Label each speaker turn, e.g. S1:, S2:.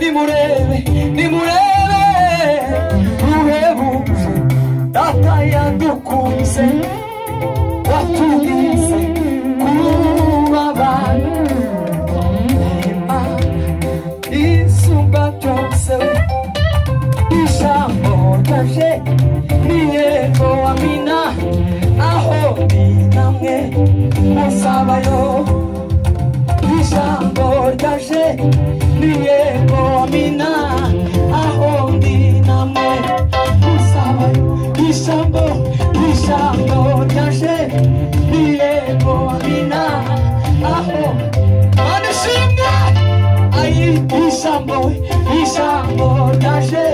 S1: nimurebe ruhebuje data yadukunze watugize kuba abantu isumba byose ijambo ryaje ni yego amina aho ni namwe musabayo ijambo ryaje ni yego amina aho ni namwe musabayo ijambo ryaje ni yego amina aho anashimwe ai ijambo ryaje